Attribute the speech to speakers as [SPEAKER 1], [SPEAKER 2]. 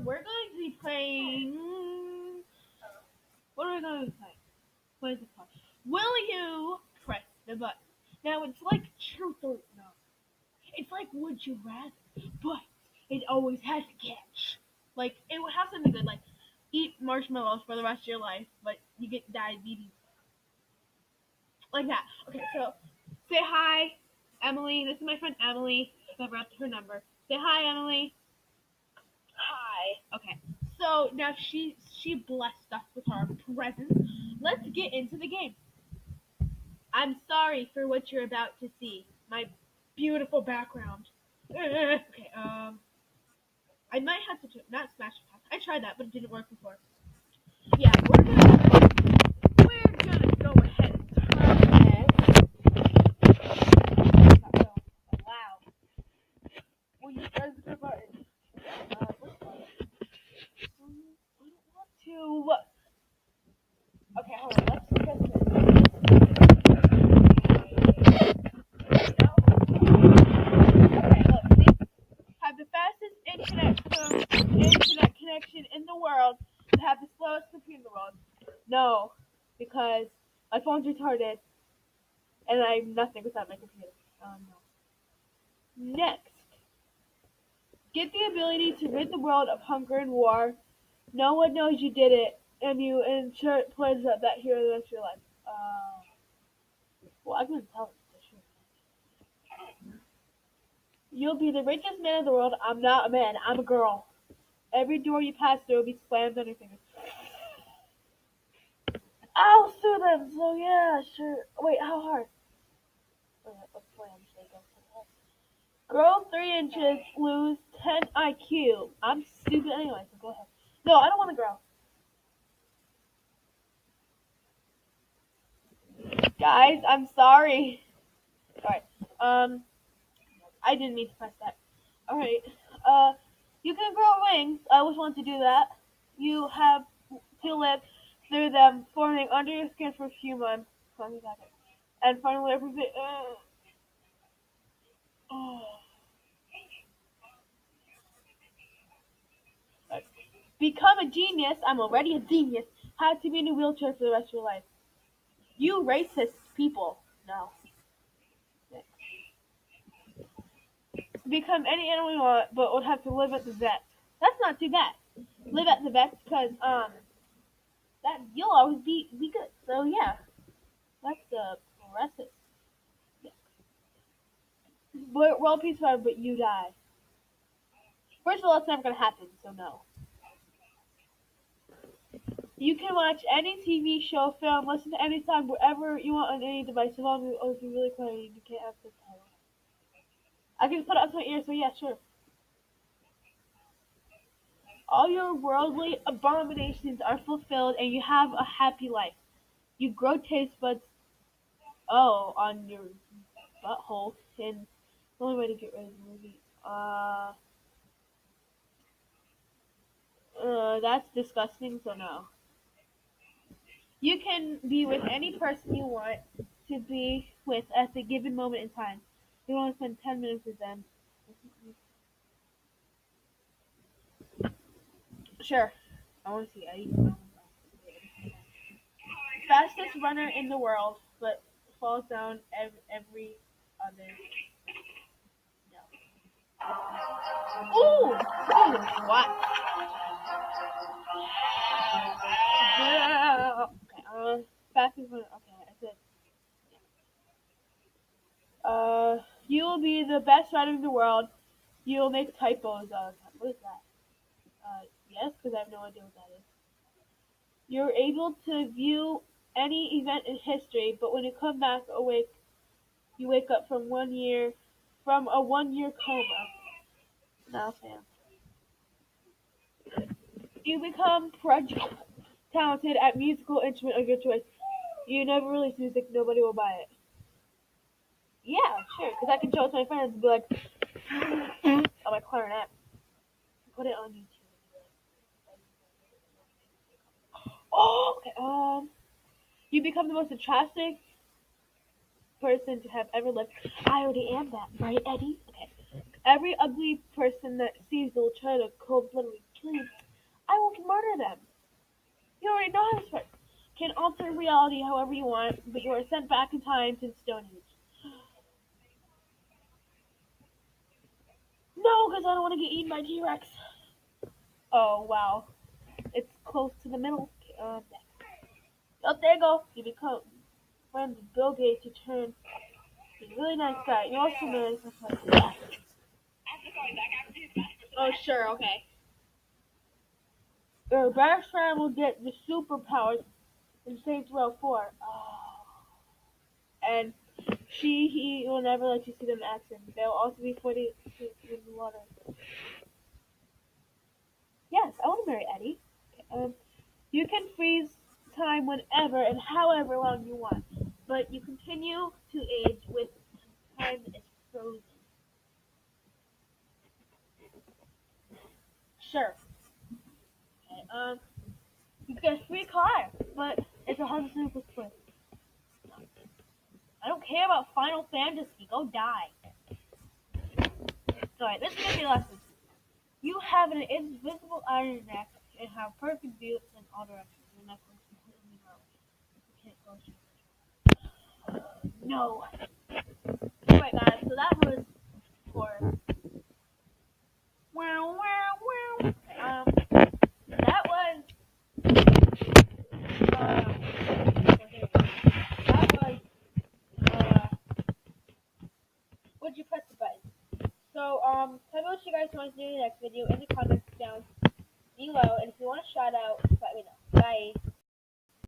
[SPEAKER 1] we're going to be playing. What are we going to be playing? What is it called? Will you press the button? Now it's like truth or no. It's like would you rather, but it always has a catch. Like it would have something good, like eat marshmallows for the rest of your life, but you get diabetes, like that. Okay, so say hi, Emily. This is my friend Emily. I forgot her number. Say hi, Emily. Hi. Okay. So now she blessed us with her presence. Let's get into the game. I'm sorry for what you're about to see. My beautiful background. Okay. I might have to not smash the pass. I tried that, but it didn't work before. Yeah, we're gonna go ahead and turn this. Not so loud. Will you press the button? Which one? I don't want to. Okay, hold on. Let's press Okay, look. See? Have the fastest internet connection in the world and have the slowest computer in the world. No, because my phone's retarded and I'm nothing without my computer. No. Next, get the ability to rid the world of hunger and war. No one knows you did it, and you ensure it plays out that here the rest of your life. Well, I can tell it for sure. You'll be the richest man in the world. I'm not a man. I'm a girl. Every door you pass through will be slammed on your fingers. I'll sue them. So yeah, sure. Wait, how hard? Let's play on Grow 3 inches, lose 10 IQ. I'm stupid anyway, so go ahead. No, I don't want to grow. Guys, I'm sorry. Alright. I didn't mean to press that. Alright. You can grow wings. I always want to do that. You have to live through them, forming under your skin for a few months. And finally, everything. Oh. Become a genius. I'm already a genius. Have to be in a wheelchair for the rest of your life. You racist people. No. Become any animal you want, but would have to live at the vet. That's not too bad. Live at the vet because that you'll always be good. So yeah, that's the racist. Yeah. World peace forever, but you die. First of all, it's never gonna happen. So no. You can watch any TV show, film, listen to any song, wherever you want on any device, as long as it's really clear. You can't access the title. I can put it up to my ear, so yeah, sure. All your worldly abominations are fulfilled, and you have a happy life. You grow taste buds, on your butthole, and the only way to get rid of the movie. That's disgusting, so no. You can be with any person you want to be with at the given moment in time. You want to spend 10 minutes with them. Sure. I want to see Eddie. Fastest runner in the world, but falls down every other. No. Ooh! Oh, what? Yeah. Okay, fastest runner. Okay, I said. You will be the best writer in the world. You will make typos all the time. What is that? Yes, because I have no idea what that is. You're able to view any event in history, but when you come back awake, you wake up from a 1 year coma. No, Sam. You become talented at musical instrument of your choice. You never release music, nobody will buy it. Yeah, sure, because I can show it to my friends and be like, on my clarinet. Put it on YouTube. Oh, okay. You become the most attractive person to have ever lived. I already am that, right, Eddie? Okay. Every ugly person that sees will try to cold-bloodedly kill you. I will murder them. You already know how this works. Can alter reality however you want, but you are sent back in time to the Stone Age. No, because I don't want to get eaten by T-Rex. Oh, wow. It's close to the middle. Oh, there you go. You become friends with Bill Gates. You turn. He's a really nice guy. You also marry something like that. Oh, sure, okay. Your best friend will get the superpowers in Saints Row 4. Oh. And he will never let you see them in action. They'll also be 40 feet in the water. Yes, I want to marry Eddie. Okay, you can freeze time whenever and however long you want, but you continue to age with time is frozen. Sure. Okay, you get a free car, but it's a Honda Super Sport. I don't care about Final Fantasy. Go die. Sorry, this is gonna be the last one. You have an invisible iron neck and have perfect view in all directions. Your neck looks completely narrow. You can't go straight. No. Alright guys, so that was for wow wow wow. That was that was uh would you press the button? So tell me what you guys want to do in the next video in the comments down below, and if you want a shout out, let me know. Bye.